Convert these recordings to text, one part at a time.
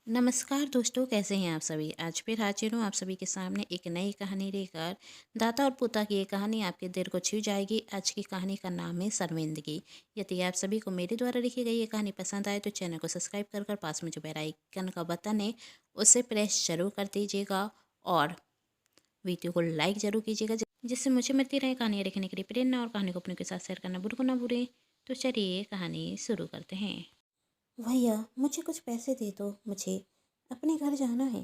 नमस्कार दोस्तों, कैसे हैं आप सभी। आज फिर हाजिर हूँ आप सभी के सामने एक नई कहानी लेकर। दादा और पोता की ये कहानी आपके दिल को छू जाएगी। आज की कहानी का नाम है शर्मिंदगी। यदि आप सभी को मेरे द्वारा लिखी गई ये कहानी पसंद आए तो चैनल को सब्सक्राइब कर पास में जो बेल आइकन का बटन है उसे प्रेस जरूर कर दीजिएगा और वीडियो को लाइक जरूर कीजिएगा, जिससे मुझे मिलती रहे कहानियाँ लिखने के लिए प्रेरणा। और कहानी को अपने के साथ शेयर करना बिल्कुल ना भूलें। तो चलिए कहानी शुरू करते हैं। भैया मुझे कुछ पैसे दे दो, मुझे अपने घर जाना है।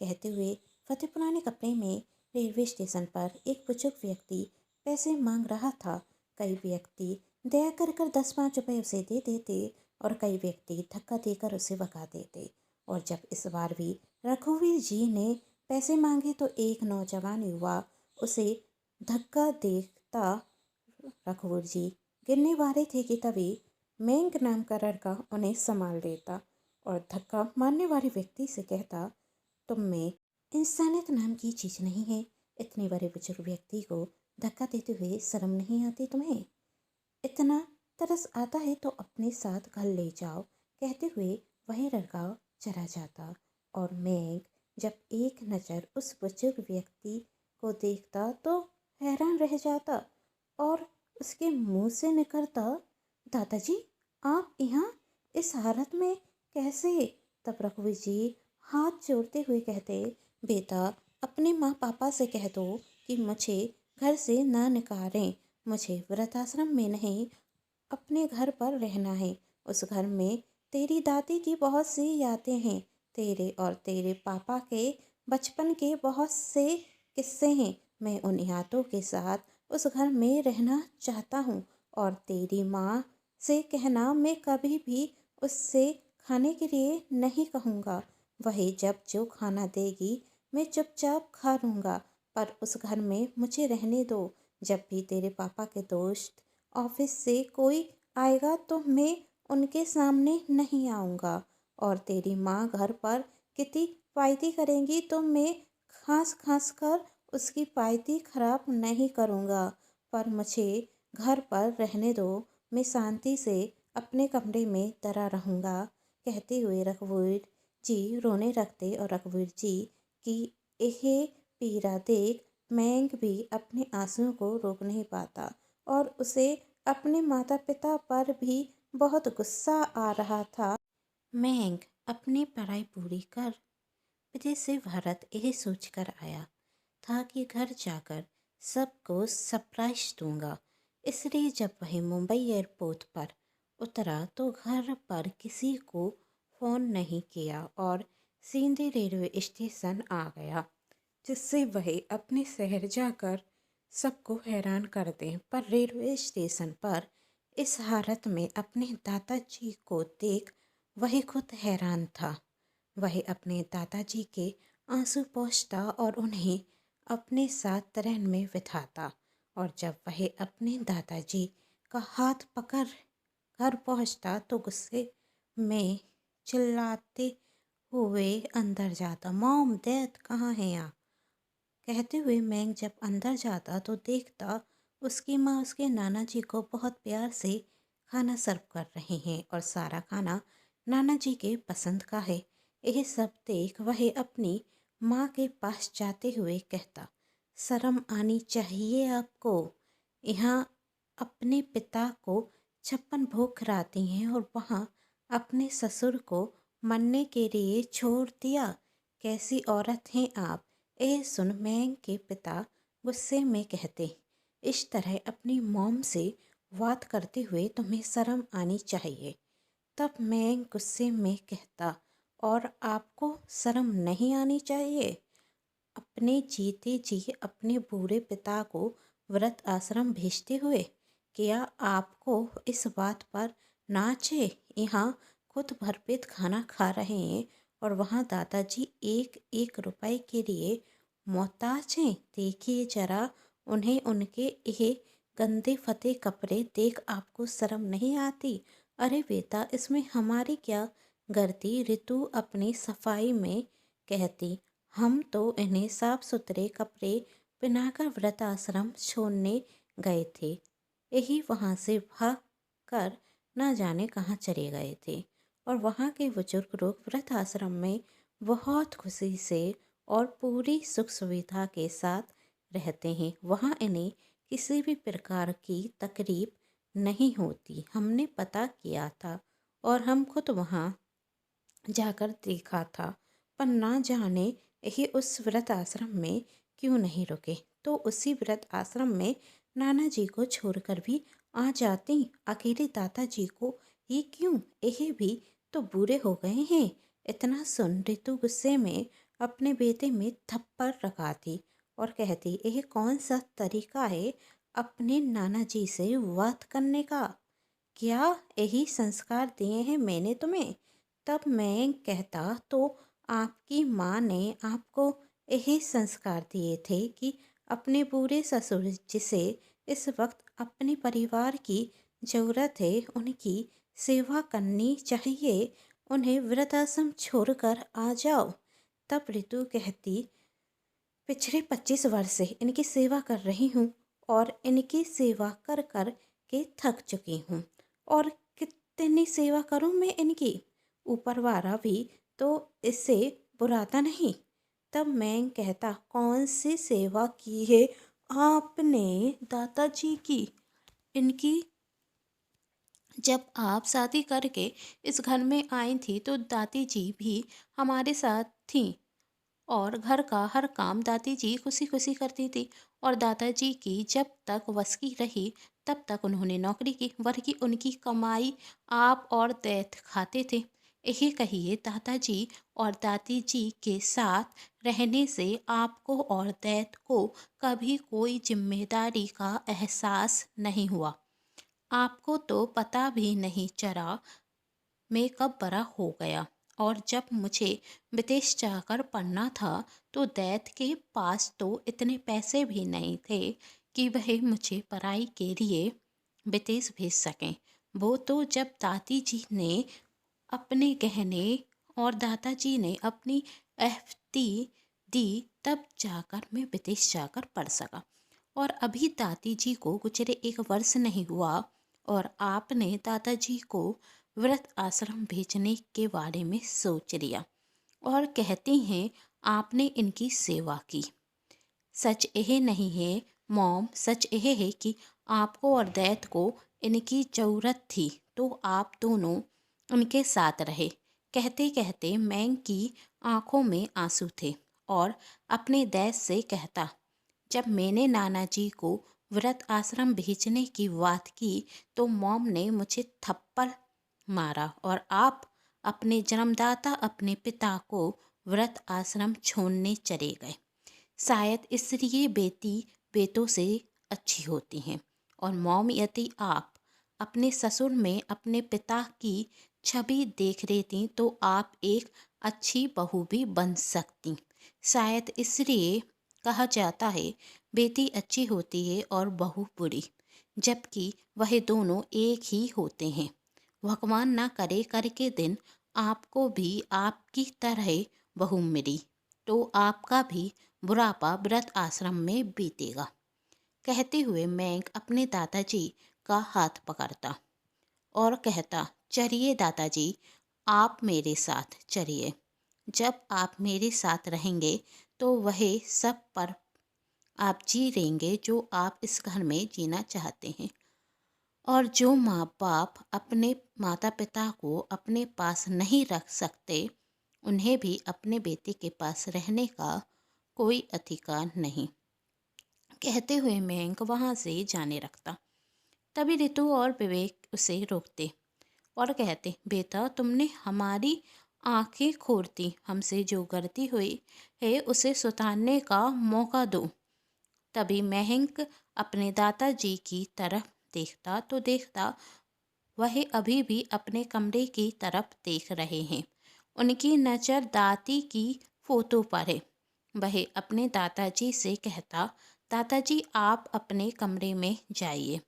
कहते हुए फतेह पुराने कपड़े में रेलवे स्टेशन पर एक बुजुर्ग व्यक्ति पैसे मांग रहा था। कई व्यक्ति दया कर 10-5 रुपए उसे दे देते और कई व्यक्ति धक्का देकर उसे भगा देते। और जब इस बार भी रघुवीर जी ने पैसे मांगे तो एक नौजवान युवा उसे धक्का देखता। रघुवीर जी गिरने वाले थे कि तभी मेंग नाम का लड़का उन्हें संभाल लेता और धक्का मारने वाले व्यक्ति से कहता, तुम में इंसानियत नाम की चीज नहीं है। इतने बड़े बुजुर्ग व्यक्ति को धक्का देते हुए शर्म नहीं आती तुम्हें? इतना तरस आता है तो अपने साथ घर ले जाओ। कहते हुए वही लड़का चला जाता और मेघ जब एक नज़र उस बुजुर्ग व्यक्ति को देखता तो हैरान रह जाता और उसके मुंह से निकलता, दादाजी आप यहाँ इस हालत में कैसे? तब रघुवीर जी हाथ जोड़ते हुए कहते, बेटा अपने माँ पापा से कह दो कि मुझे घर से ना निकालें। मुझे वृद्धाश्रम में नहीं, अपने घर पर रहना है। उस घर में तेरी दादी की बहुत सी यादें हैं। तेरे और तेरे पापा के बचपन के बहुत से किस्से हैं। मैं उन यादों के साथ उस घर में रहना चाहता हूँ। और तेरी माँ से कहना मैं कभी भी उससे खाने के लिए नहीं कहूँगा। वही जब जो खाना देगी मैं चुपचाप खा लूँगा, पर उस घर में मुझे रहने दो। जब भी तेरे पापा के दोस्त ऑफिस से कोई आएगा तो मैं उनके सामने नहीं आऊँगा। और तेरी माँ घर पर कितनी पायती करेंगी तो मैं खास खास कर उसकी पायती खराब नहीं करूँगा। पर मुझे घर पर रहने दो, मैं शांति से अपने कमरे में डरा रहूँगा। कहते हुए रघुवीर जी रोने लगते और रघुवीर जी की यह पीड़ा देख मैंग भी अपने आंसुओं को रोक नहीं पाता और उसे अपने माता पिता पर भी बहुत गुस्सा आ रहा था। महंग अपनी पढ़ाई पूरी कर विदेश से भारत यही सोचकर आया था कि घर जाकर सबको सरप्राइज दूंगा। इसलिए जब वह मुंबई एयरपोर्ट पर उतरा तो घर पर किसी को फ़ोन नहीं किया और सीधे रेलवे स्टेशन आ गया, जिससे वह अपने शहर जाकर सबको हैरान कर दें। पर रेलवे स्टेशन पर इस हालत में अपने दादाजी को देख वह खुद हैरान था। वह अपने दादाजी के आंसू पोंछता और उन्हें अपने साथ ट्रेन में बिठाता। और जब वह अपने दादाजी का हाथ पकड़ घर पहुंचता तो गुस्से में चिल्लाते हुए अंदर जाता, मॉम डैड कहाँ हैं आप? कहते हुए मैंग जब अंदर जाता तो देखता उसकी माँ उसके नाना जी को बहुत प्यार से खाना सर्व कर रहे हैं और सारा खाना नाना जी के पसंद का है। यह सब देख वह अपनी माँ के पास जाते हुए कहता, शर्म आनी चाहिए आपको। यहाँ अपने पिता को 56 भोग खिलाती हैं और वहाँ अपने ससुर को मरने के लिए छोड़ दिया। कैसी औरत हैं आप? यह सुन मैंग के पिता गुस्से में कहते, इस तरह अपनी मॉम से बात करते हुए तुम्हें शर्म आनी चाहिए। तब मैंग गुस्से में कहता, और आपको शर्म नहीं आनी चाहिए? अपने जीते जी अपने बूढ़े पिता को वृद्ध आश्रम भेजते हुए क्या आपको इस बात पर नाच है? यहाँ खुद भरपेट खाना खा रहे हैं और वहाँ दादाजी एक एक रुपए के लिए मोहताज हैं। देखिए जरा उन्हें, उनके ये गंदे फटे कपड़े देख आपको शर्म नहीं आती? अरे बेटा इसमें हमारी क्या गलती? ऋतु अपनी सफाई में कहती, हम तो इन्हें साफ सुथरे कपड़े पहनाकर वृद्धाश्रम छोड़ने गए थे। यही वहाँ से भाग कर ना जाने कहाँ चले गए थे। और वहाँ के बुजुर्ग लोग वृद्ध आश्रम में बहुत खुशी से और पूरी सुख सुविधा के साथ रहते हैं। वहाँ इन्हें किसी भी प्रकार की तकलीफ नहीं होती। हमने पता किया था और हम खुद वहाँ जाकर देखा था, पर ना जाने यही उस वृद्ध आश्रम में क्यों नहीं रुके, तो उसी वृद्ध आश्रम में नाना जी को छोड़कर भी आ जाती। अकेले दादाजी को ही क्यों, यही भी तो बूढ़े हो गए हैं। इतना सुन रितु गुस्से में अपने बेटे में थप्पड़ लगाती और कहती, यह कौन सा तरीका है अपने नाना जी से बात करने का? क्या यही संस्कार दिए हैं मैंने तुम्हें? तब मैं कहता तो आपकी माँ ने आपको यही संस्कार दिए थे कि अपने बूढ़े ससुर जिसे इस वक्त अपने परिवार की ज़रूरत है उनकी सेवा करनी चाहिए, उन्हें वृद्धाश्रम छोड़कर आ जाओ। तब ऋतु कहती, पिछले 25 वर्ष से इनकी सेवा कर रही हूँ और इनकी सेवा कर कर के थक चुकी हूँ, और कितनी सेवा करूँ मैं इनकी, ऊपर वाला भी तो इससे बुराता नहीं। तब मैं कहता, कौन सी सेवा की है आपने दादाजी की? इनकी जब आप शादी करके इस घर में आई थी तो दादी जी भी हमारे साथ थी और घर का हर काम दादी जी खुशी खुशी करती थी, और दादाजी की जब तक वश की रही तब तक उन्होंने नौकरी की, वरकी उनकी कमाई आप और दैत खाते थे। यही कहिए, दादाजी और दादी जी के साथ रहने से आपको और दैत को कभी कोई जिम्मेदारी का एहसास नहीं हुआ। आपको तो पता भी नहीं चला मैं कब बड़ा हो गया, और जब मुझे विदेश जाकर पढ़ना था तो दैत के पास तो इतने पैसे भी नहीं थे कि वह मुझे पढ़ाई के लिए विदेश भेज सकें। वो तो जब दादी जी ने अपने गहने और दादाजी ने अपनी एफडी दी तब जाकर मैं विदेश जाकर पढ़ सका, और अभी दादी जी को गुजरे 1 वर्ष नहीं हुआ और आपने दादाजी को वृद्ध आश्रम भेजने के बारे में सोच लिया और कहती हैं आपने इनकी सेवा की। सच यह नहीं है मॉम, सच यह है कि आपको और दैत को इनकी ज़रूरत थी तो आप दोनों उनके साथ रहे। कहते कहते मैंग की आंखों में आंसू थे और अपने दैत से कहता, जब मैंने नाना जी को वृद्ध आश्रम भेजने की बात की तो मॉम ने मुझे थप्पड़ मारा और आप अपने जन्मदाता अपने पिता को वृद्ध आश्रम छोड़ने चले गए। शायद इसलिए बेटी बेटों से अच्छी होती हैं, और मॉम यदि आप अपने ससुर में अपने पिता की छवि देख लेती तो आप एक अच्छी बहू भी बन सकती। शायद इसलिए कहा जाता है बेटी अच्छी होती है और बहू बुरी, जबकि वह दोनों एक ही होते हैं। भगवान ना करे कर के दिन आपको भी आपकी तरह बहू मिली तो आपका भी बुढ़ापा वृद्ध आश्रम में बीतेगा। कहते हुए मैंग अपने दादाजी का हाथ पकड़ता और कहता, चलिए दादाजी, आप मेरे साथ चलिए। जब आप मेरे साथ रहेंगे तो वह सब पर आप जी लेंगे जो आप इस घर में जीना चाहते हैं, और जो माँ बाप अपने माता पिता को अपने पास नहीं रख सकते उन्हें भी अपने बेटे के पास रहने का कोई अधिकार नहीं। कहते हुए मयंक वहाँ से जाने लगता। तभी रितु और विवेक उसे रोकते और कहते, बेटा तुमने हमारी आंखें खोल दी, हमसे जो गलती हुई है उसे सुधारने का मौका दो। तभी महंक अपने दादाजी की तरफ देखता तो देखता वह अभी भी अपने कमरे की तरफ देख रहे हैं। उनकी नज़र दादी की फोटो पर है। वह अपने दादाजी से कहता, दादाजी आप अपने कमरे में जाइए।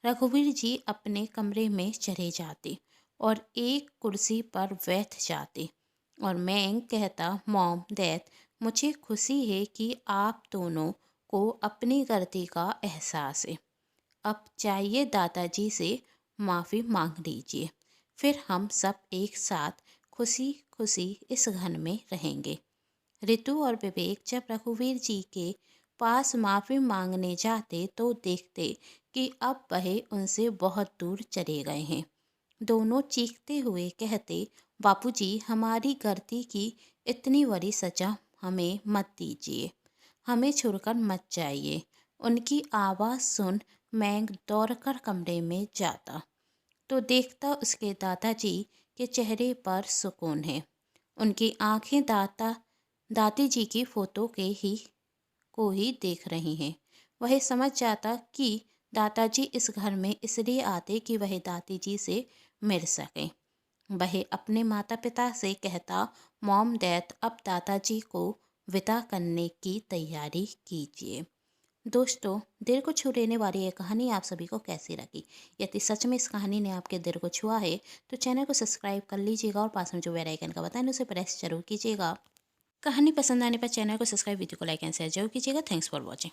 रघुवीर जी अपने कमरे में चले जाते और एक कुर्सी पर बैठ जाते, और मैं कहता, मॉम डैड, मुझे खुशी है कि आप दोनों को अपनी गलती का एहसास है। अब जाइए दादाजी से माफ़ी मांग लीजिए, फिर हम सब एक साथ खुशी खुशी इस घर में रहेंगे। ऋतु और विवेक जब रघुवीर जी के पास माफ़ी मांगने जाते तो देखते कि अब वह उनसे बहुत दूर चले गए हैं। दोनों चीखते हुए कहते, बापूजी हमारी गलती की इतनी बड़ी सजा हमें मत दीजिए, हमें छोड़कर मत जाइए। उनकी आवाज़ सुन मैं दौड़कर कमरे में जाता तो देखता उसके दादाजी के चेहरे पर सुकून है। उनकी आंखें दादी जी की फ़ोटो को ही देख रही हैं। वह समझ जाता कि दादाजी इस घर में इसलिए आते कि वह दादी जी से मिल सकें। वह अपने माता पिता से कहता, मॉम डैड अब दादाजी को विदा करने की तैयारी कीजिए। दोस्तों, दिल को छू लेने वाली ये कहानी आप सभी को कैसी लगी? यदि सच में इस कहानी ने आपके दिल को छुआ है तो चैनल को सब्सक्राइब कर लीजिएगा और पास में जो बेल आइकन का बटन है उसे प्रेस जरूर कीजिएगा। कहानी पसंद आने पर चैनल को सब्सक्राइब, वीडियो को लाइक एंड शेयर जरूर कीजिएगा। Thanks for watching.